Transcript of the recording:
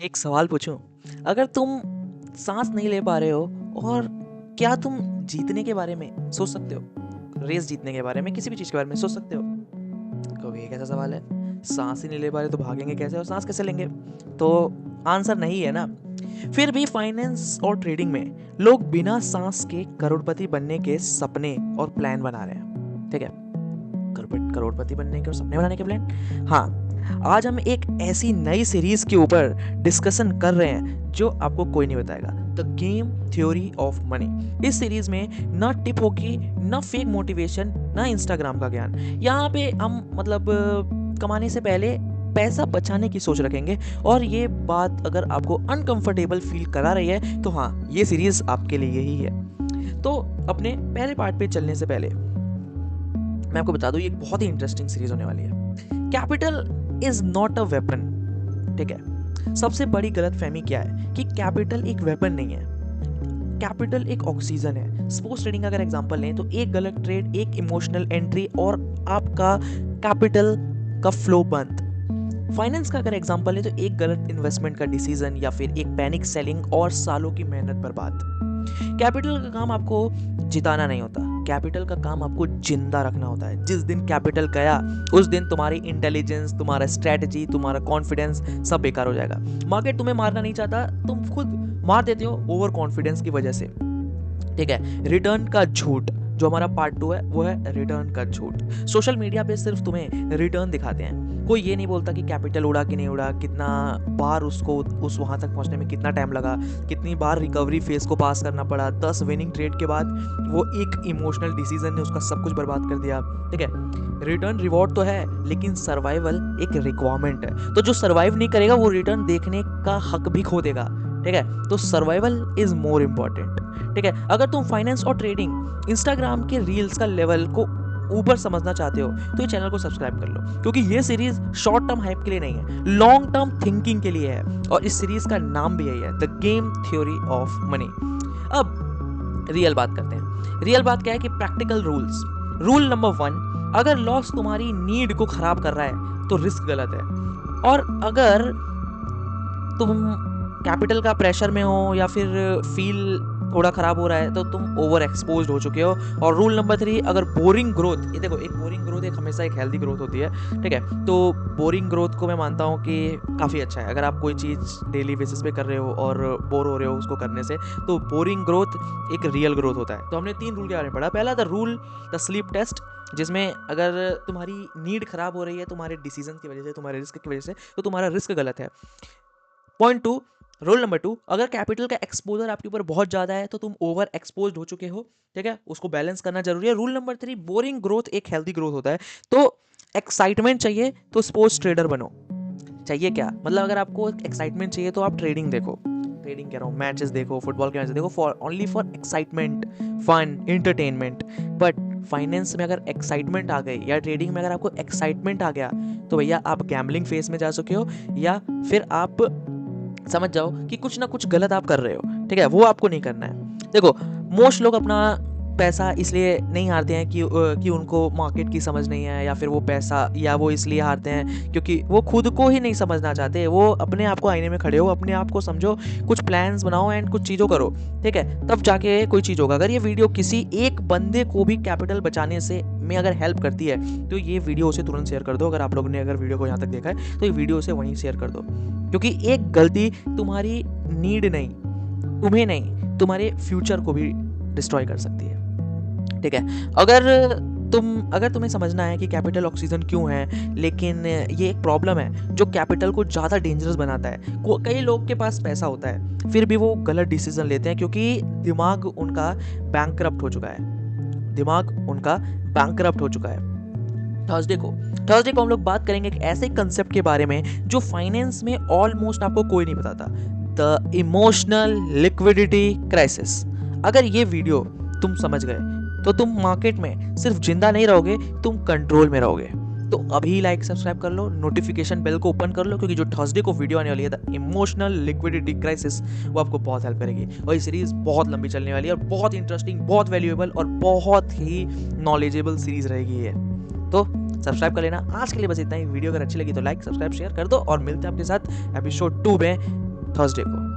एक सवाल पूछूं। अगर तुम सांस नहीं ले पा रहे हो और क्या तुम जीतने के बारे में सोच सकते हो? रेस जीतने के बारे में, किसी भी चीज के बारे में सोच सकते हो? कहोगे ये कैसा सवाल है, सांस ही नहीं ले पा रहे तो भागेंगे कैसे और सांस कैसे लेंगे? तो आंसर नहीं है ना। फिर भी फाइनेंस और ट्रेडिंग में लोग बिना सांस के करोड़पति बनने के सपने और प्लान बना रहे हैं। ठीक है, करोड़पति बनने के और सपने बनाने के प्लान। हाँ, आज हम एक ऐसी नई सीरीज के ऊपर डिस्कशन कर रहे हैं जो आपको कोई नहीं बताएगा, the game theory of money. इस सीरीज में न टिप होगी, न फेक मोटिवेशन, न इंस्टाग्राम का ज्ञान। यहाँ पे हम कमाने से पहले पैसा बचाने की सोच रखेंगे। और ये बात अगर आपको अनकंफर्टेबल फील करा रही है तो हाँ, ये सीरीज आपके लिए ही है। तो अपने पहले पार्ट पे चलने से पहले मैं आपको बता दूं, ये एक बहुत ही इंटरेस्टिंग सीरीज होने वाली है। Capital is not a weapon. ठीक है, सबसे बड़ी गलतफहमी क्या है कि कैपिटल एक वेपन नहीं है। कैपिटल एक ऑक्सीजन है। स्पोर्ट्स ट्रेडिंग का अगर एग्जांपल लें तो एक गलत ट्रेड, एक इमोशनल एंट्री और आपका कैपिटल का फ्लो बंद। फाइनेंस का अगर एग्जांपल लें तो एक गलत इन्वेस्टमेंट का डिसीजन या फिर एक पैनिक सेलिंग और सालों की मेहनत बर्बाद। कैपिटल का काम आपको जिताना नहीं होता, कैपिटल का काम आपको जिंदा रखना होता है। जिस दिन कैपिटल गया उस दिन तुम्हारी इंटेलिजेंस, तुम्हारा स्ट्रेटजी, तुम्हारा कॉन्फिडेंस सब बेकार हो जाएगा। मार्केट तुम्हें मारना नहीं चाहता, तुम खुद मार देते हो ओवर कॉन्फिडेंस की वजह से। ठीक है, रिटर्न का झूठ, जो हमारा पार्ट 2 है वो है रिटर्न का झूठ। सोशल मीडिया पे सिर्फ तुम्हें रिटर्न दिखाते हैं, कोई ये नहीं बोलता कि कैपिटल उड़ा कि नहीं उड़ा, कितना बार उसको उस वहां तक पहुंचने में कितना टाइम लगा, कितनी बार रिकवरी फेज को पास करना पड़ा, 10 विनिंग ट्रेड के बाद वो एक इमोशनल डिसीजन ने उसका सब कुछ बर्बाद कर दिया। ठीक है, रिटर्न रिवॉर्ड तो है लेकिन सर्वाइवल एक रिक्वायरमेंट है। तो जो सर्वाइव नहीं करेगा वो रिटर्न देखने का हक भी खो देगा। ठीक है, तो सर्वाइवल इज मोर इंपॉर्टेंट। ठीक है, अगर तुम फाइनेंस और ट्रेडिंग, इंस्टाग्राम के रील्स का लेवल को ऊपर समझना चाहते हो तो ये चैनल को सब्सक्राइब कर लो, क्योंकि ये सीरीज शॉर्ट टर्म हाइप के लिए नहीं है, लॉन्ग टर्म थिंकिंग के लिए है। और इस सीरीज का नाम भी यही है, the game theory of money. अब रियल बात करते हैं। रियल बात क्या है कि प्रैक्टिकल रूल्स। रूल नंबर 1, अगर लॉस तुम्हारी नीड को खराब कर रहा है तो रिस्क गलत है। और अगर तुम कैपिटल का प्रेशर में हो या फिर फील थोड़ा खराब हो रहा है तो तुम ओवर एक्सपोज्ड हो चुके हो। और रूल नंबर 3, अगर बोरिंग ग्रोथ, ये देखो, एक बोरिंग ग्रोथ एक हमेशा एक हेल्दी ग्रोथ होती है। ठीक है, तो बोरिंग ग्रोथ को मैं मानता हूँ कि काफ़ी अच्छा है। अगर आप कोई चीज़ डेली बेसिस पे कर रहे हो और बोर हो रहे हो उसको करने से, तो बोरिंग ग्रोथ एक रियल ग्रोथ होता है। तो हमने 3 रूल के बारे में पढ़ा। पहला the rule, the sleep test, जिसमें अगर तुम्हारी नीड खराब हो रही है तुम्हारे डिसीजन की वजह से, तुम्हारे रिस्क की वजह से, तो तुम्हारा रिस्क गलत है। पॉइंट 2, रूल नंबर 2, अगर कैपिटल का एक्सपोजर आपके ऊपर बहुत ज्यादा है तो तुम ओवर एक्सपोज हो चुके हो। ठीक है, उसको बैलेंस करना जरूरी है। रूल नंबर 3, बोरिंग ग्रोथ एक हेल्दी ग्रोथ होता है। तो एक्साइटमेंट चाहिए तो स्पोर्ट्स ट्रेडर बनो। चाहिए क्या मतलब, अगर आपको एक्साइटमेंट चाहिए तो आप ट्रेडिंग देखो, ट्रेडिंग कह रहा हूँ, मैचेस देखो, फुटबॉल के मैचेस देखो, for only for excitement, fun, entertainment. But finance में अगर एक्साइटमेंट आ गई या ट्रेडिंग में अगर आपको एक्साइटमेंट आ गया तो भैया आप गैम्बलिंग फेज में जा चुके हो, या फिर आप समझ जाओ कि कुछ ना कुछ गलत आप कर रहे हो। ठीक है, वो आपको नहीं करना है। देखो, मोस्ट लोग अपना पैसा इसलिए नहीं हारते हैं कि उनको मार्केट की समझ नहीं है, या फिर वो पैसा या वो इसलिए हारते हैं क्योंकि वो खुद को ही नहीं समझना चाहते। वो अपने आप को आईने में खड़े हो, अपने आप को समझो, कुछ प्लान्स बनाओ एंड कुछ चीज़ों करो। ठीक है, तब जाके कोई चीज़ होगा। अगर ये वीडियो किसी एक बंदे को भी कैपिटल बचाने से में अगर हेल्प करती है तो ये वीडियो उसे तुरंत शेयर कर दो। अगर आप लोगों ने अगर वीडियो को यहाँ तक देखा है तो ये वीडियो उसे वहीं शेयर कर दो, क्योंकि एक गलती तुम्हारी नीड नहीं, तुम्हें नहीं, तुम्हारे फ्यूचर को भी डिस्ट्रॉय कर सकती है। ठीक है, अगर तुम्हें समझना है कि कैपिटल ऑक्सीजन क्यों है, लेकिन ये एक प्रॉब्लम है जो कैपिटल को ज़्यादा डेंजरस बनाता है। कई लोग के पास पैसा होता है फिर भी वो गलत डिसीजन लेते हैं क्योंकि दिमाग उनका बैंकरप्ट हो चुका है। दिमाग उनका बैंकरप्ट हो चुका है। थर्सडे को हम लोग बात करेंगे एक ऐसे कंसेप्ट के बारे में जो फाइनेंस में ऑलमोस्ट आपको कोई नहीं बताता, द इमोशनल लिक्विडिटी क्राइसिस। अगर ये वीडियो तुम समझ गए तो तुम मार्केट में सिर्फ जिंदा नहीं रहोगे, तुम कंट्रोल में रहोगे। तो अभी लाइक सब्सक्राइब कर लो, नोटिफिकेशन बेल को ओपन कर लो, क्योंकि जो थर्सडे को वीडियो आने वाली है द इमोशनल लिक्विडिटी क्राइसिस, वो आपको बहुत हेल्प करेगी। और ये सीरीज बहुत लंबी चलने वाली है और बहुत इंटरेस्टिंग, बहुत वैल्यूएबल और बहुत ही नॉलेजेबल सीरीज रहेगी ये। तो सब्सक्राइब कर लेना। आज के लिए बस इतना ही। वीडियो अगर अच्छी लगी तो लाइक, सब्सक्राइब, शेयर कर दो और मिलते हैं आपके साथ एपिसोड 2 में थर्सडे को।